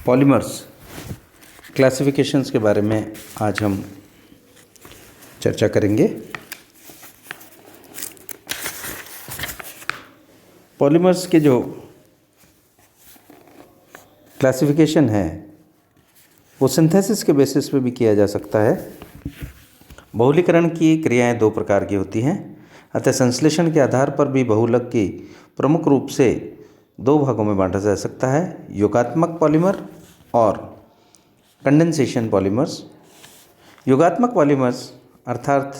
Polymers classifications के बारे में आज हम चर्चा करेंगे। पॉलीमर्स के जो क्लासिफिकेशन है वो सिंथेसिस के बेसिस पे भी किया जा सकता है। बहुलीकरण की क्रियाएं दो प्रकार की होती हैं, अतः संश्लेषण के आधार पर भी बहुलक की प्रमुख रूप से दो भागों में बांटा जा सकता है, योगात्मक पॉलीमर और कंडेंसेशन पॉलीमर्स। योगात्मक पॉलीमर्स अर्थात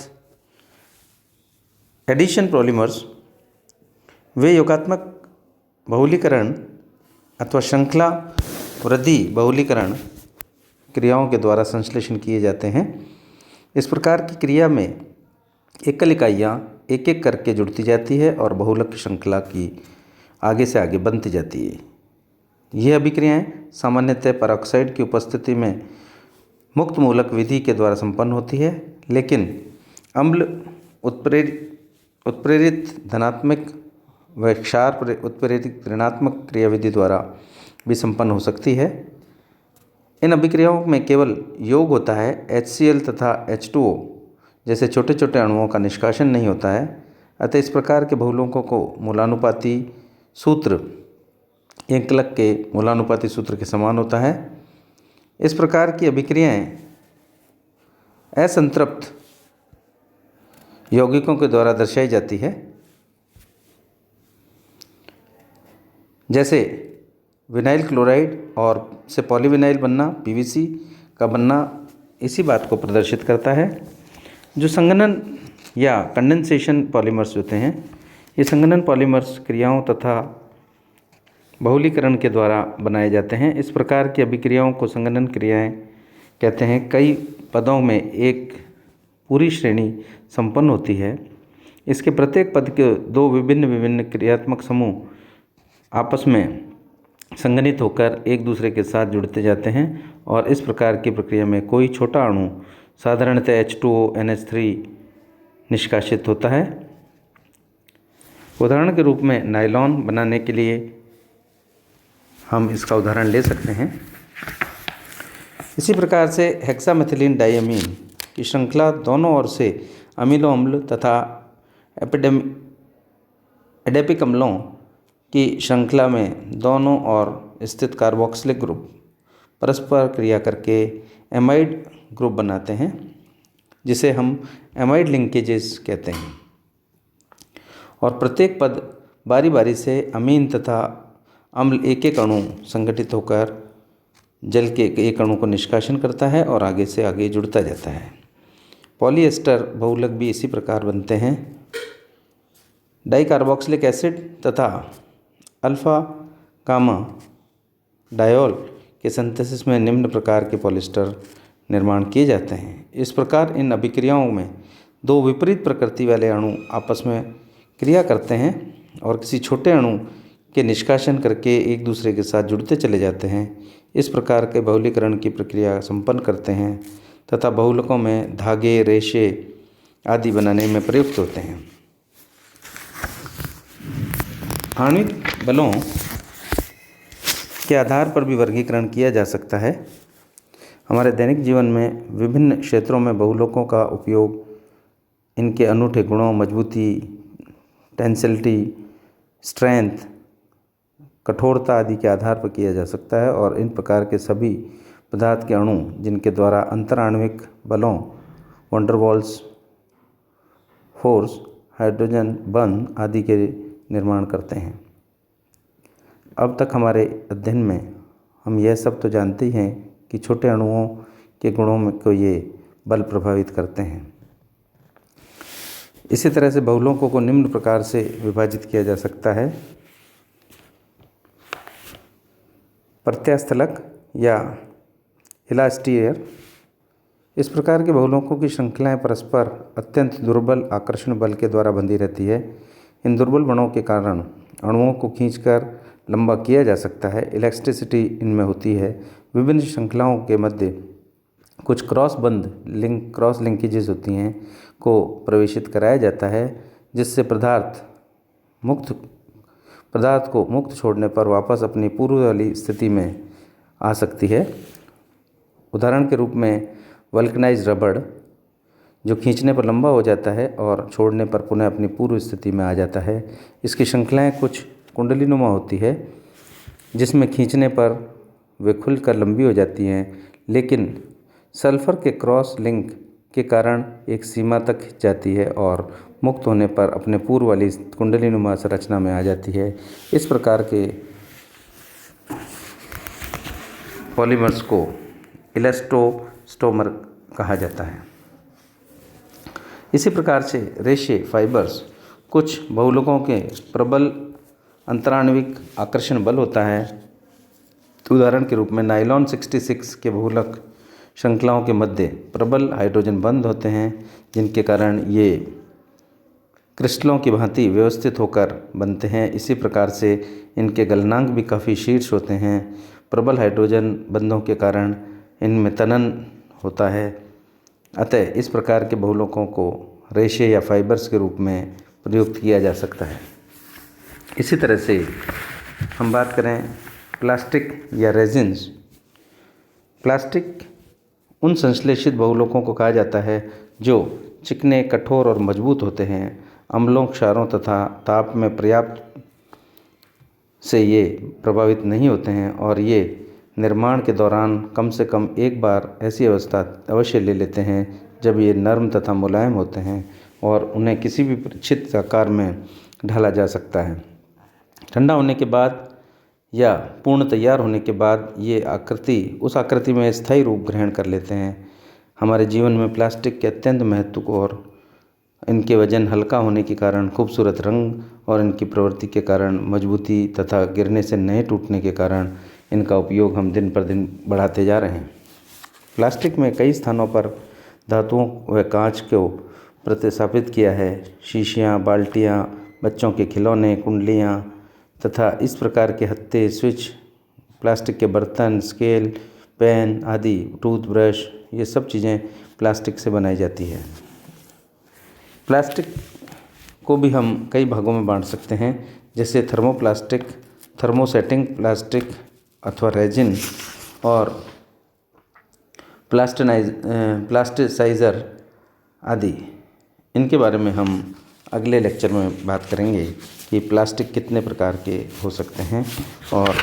एडिशन पॉलीमर्स वे योगात्मक बहुलीकरण अथवा श्रृंखला वृद्धि बहुलीकरण क्रियाओं के द्वारा संश्लेषण किए जाते हैं। इस प्रकार की क्रिया में एकल इकाइयाँ एक एक करके जुड़ती जाती है और बहुलक श्रृंखला की आगे से आगे बनती जाती है। यह अभिक्रियाएं सामान्यतः पेरोक्साइड की उपस्थिति में मुक्त मूलक विधि के द्वारा संपन्न होती है, लेकिन अम्ल उत्प्रेरित धनात्मक व क्षार उत्प्रेरित ऋणात्मक क्रियाविधि द्वारा भी संपन्न हो सकती है। इन अभिक्रियाओं में केवल योग होता है, HCl तथा H2O जैसे छोटे छोटे अणुओं का निष्कासन नहीं होता है। अतः इस प्रकार के बहुलकों को मूलानुपाती सूत्र एकलक के मूलानुपाती सूत्र के समान होता है। इस प्रकार की अभिक्रियाएं असंतृप्त यौगिकों के द्वारा दर्शाई जाती है, जैसे विनाइल क्लोराइड और से पॉलीविनाइल बनना, PVC का बनना इसी बात को प्रदर्शित करता है। जो संघनन या कंडेंसेशन पॉलीमर्स होते हैं, ये संघनन पॉलीमर्स क्रियाओं तथा बहुलीकरण के द्वारा बनाए जाते हैं। इस प्रकार की अभिक्रियाओं को संघनन क्रियाएं कहते हैं। कई पदों में एक पूरी श्रेणी संपन्न होती है। इसके प्रत्येक पद के दो विभिन्न क्रियात्मक समूह आपस में संघनित होकर एक दूसरे के साथ जुड़ते जाते हैं और इस प्रकार की प्रक्रिया में कोई छोटा अणु साधारणतः H2O NH3 निष्कासित होता है। उदाहरण के रूप में नायलॉन बनाने के लिए हम इसका उदाहरण ले सकते हैं। इसी प्रकार से हेक्सामेथिलीन डाइअमीन की श्रृंखला दोनों ओर से अमीनो अम्ल तथा एडेपिक अम्लों की श्रृंखला में दोनों ओर स्थित कार्बोक्सिलिक ग्रुप परस्पर क्रिया करके एमाइड ग्रुप बनाते हैं, जिसे हम एमाइड लिंकेजेस कहते हैं। और प्रत्येक पद बारी बारी से अमीन तथा अम्ल एक एक अणु संगठित होकर जल के एक अणु को निष्कासन करता है और आगे से आगे जुड़ता जाता है। पॉलीएस्टर बहुलक भी इसी प्रकार बनते हैं। डाइकार्बोक्सिलिक एसिड तथा अल्फा गामा डायोल के सिंथेसिस में निम्न प्रकार के पॉलिएस्टर निर्माण किए जाते हैं। इस प्रकार इन अभिक्रियाओं में दो विपरीत प्रकृति वाले अणु आपस में क्रिया करते हैं और किसी छोटे अणु के निष्कासन करके एक दूसरे के साथ जुड़ते चले जाते हैं। इस प्रकार के बहुलीकरण की प्रक्रिया संपन्न करते हैं तथा बहुलकों में धागे, रेशे आदि बनाने में प्रयुक्त होते हैं। आणविक बलों के आधार पर भी वर्गीकरण किया जा सकता है। हमारे दैनिक जीवन में विभिन्न क्षेत्रों में बहुलकों का उपयोग इनके अनूठे गुणों, मजबूती, टेंसिलिटी, स्ट्रेंथ, कठोरता आदि के आधार पर किया जा सकता है और इन प्रकार के सभी पदार्थ के अणु जिनके द्वारा अंतराण्विक बलों, वंडरवॉल्स फोर्स, हाइड्रोजन बंध आदि के निर्माण करते हैं। अब तक हमारे अध्ययन में हम यह सब तो जानते ही हैं कि छोटे अणुओं के गुणों में को ये बल प्रभावित करते हैं। इसी तरह से बहुलकों को निम्न प्रकार से विभाजित किया जा सकता है। प्रत्यास्थलक या इलास्टियर। इस प्रकार के बहुलकों की श्रृंखलाएं परस्पर अत्यंत दुर्बल आकर्षण बल के द्वारा बंधी रहती है। इन दुर्बल बलों के कारण अणुओं को खींचकर लंबा किया जा सकता है। इलेक्ट्रिसिटी इनमें होती है। विभिन्न श्रृंखलाओं के मध्य कुछ क्रॉस लिंकेजेस होती हैं को प्रवेशित कराया जाता है, जिससे पदार्थ को मुक्त छोड़ने पर वापस अपनी पूर्व वाली स्थिति में आ सकती है। उदाहरण के रूप में वल्कनाइज्ड रबड़ जो खींचने पर लंबा हो जाता है और छोड़ने पर पुनः अपनी पूर्व स्थिति में आ जाता है। इसकी श्रृंखलाएं कुछ कुंडलीनुमा होती है, जिसमें खींचने पर वे खुलकर लंबी हो जाती हैं, लेकिन सल्फर के क्रॉस लिंक के कारण एक सीमा तक खिंच जाती है और मुक्त होने पर अपने पूर्व वाली कुंडलीनुमा संरचना में आ जाती है। इस प्रकार के पॉलीमर्स को इलास्टोस्टोमर कहा जाता है। इसी प्रकार से रेशे फाइबर्स कुछ बहुलकों के प्रबल अंतराण्विक आकर्षण बल होता है। उदाहरण के रूप में नायलॉन 66 के बहुलक श्रृंखलाओं के मध्य प्रबल हाइड्रोजन बंध होते हैं, जिनके कारण ये क्रिस्टलों की भांति व्यवस्थित होकर बनते हैं। इसी प्रकार से इनके गलनांक भी काफ़ी शीर्ष होते हैं। प्रबल हाइड्रोजन बंधों के कारण इनमें तनन होता है। अतः इस प्रकार के बहुलकों को रेशे या फाइबर्स के रूप में प्रयुक्त किया जा सकता है। इसी तरह से हम बात करें प्लास्टिक या रेजिन्स। प्लास्टिक उन संश्लेषित बहुलकों को कहा जाता है जो चिकने, कठोर और मजबूत होते हैं। अम्लों, क्षारों तथा ताप में पर्याप्त से ये प्रभावित नहीं होते हैं और ये निर्माण के दौरान कम से कम एक बार ऐसी अवस्था अवश्य ले लेते हैं जब ये नर्म तथा मुलायम होते हैं और उन्हें किसी भी परिचित आकार में ढाला जा सकता है। ठंडा होने के बाद या पूर्ण तैयार होने के बाद ये उस आकृति में स्थायी रूप ग्रहण कर लेते हैं। हमारे जीवन में प्लास्टिक के अत्यंत महत्व को और इनके वजन हल्का होने के कारण, खूबसूरत रंग और इनकी प्रवृत्ति के कारण, मजबूती तथा गिरने से नहीं टूटने के कारण इनका उपयोग हम दिन पर दिन बढ़ाते जा रहे हैं। प्लास्टिक में कई स्थानों पर धातुओं व कांच को प्रतिस्थापित किया है। शीशियाँ, बाल्टियाँ, बच्चों के खिलौने, कुंडलियाँ तथा इस प्रकार के हत्थे, स्विच, प्लास्टिक के बर्तन, स्केल, पेन आदि, टूथब्रश, ये सब चीज़ें प्लास्टिक से बनाई जाती है। प्लास्टिक को भी हम कई भागों में बांट सकते हैं, जैसे थर्मोप्लास्टिक, थर्मोसेटिंग प्लास्टिक अथवा रेजिन और प्लास्टिसाइज़र आदि। इनके बारे में हम अगले लेक्चर में बात करेंगे कि प्लास्टिक कितने प्रकार के हो सकते हैं और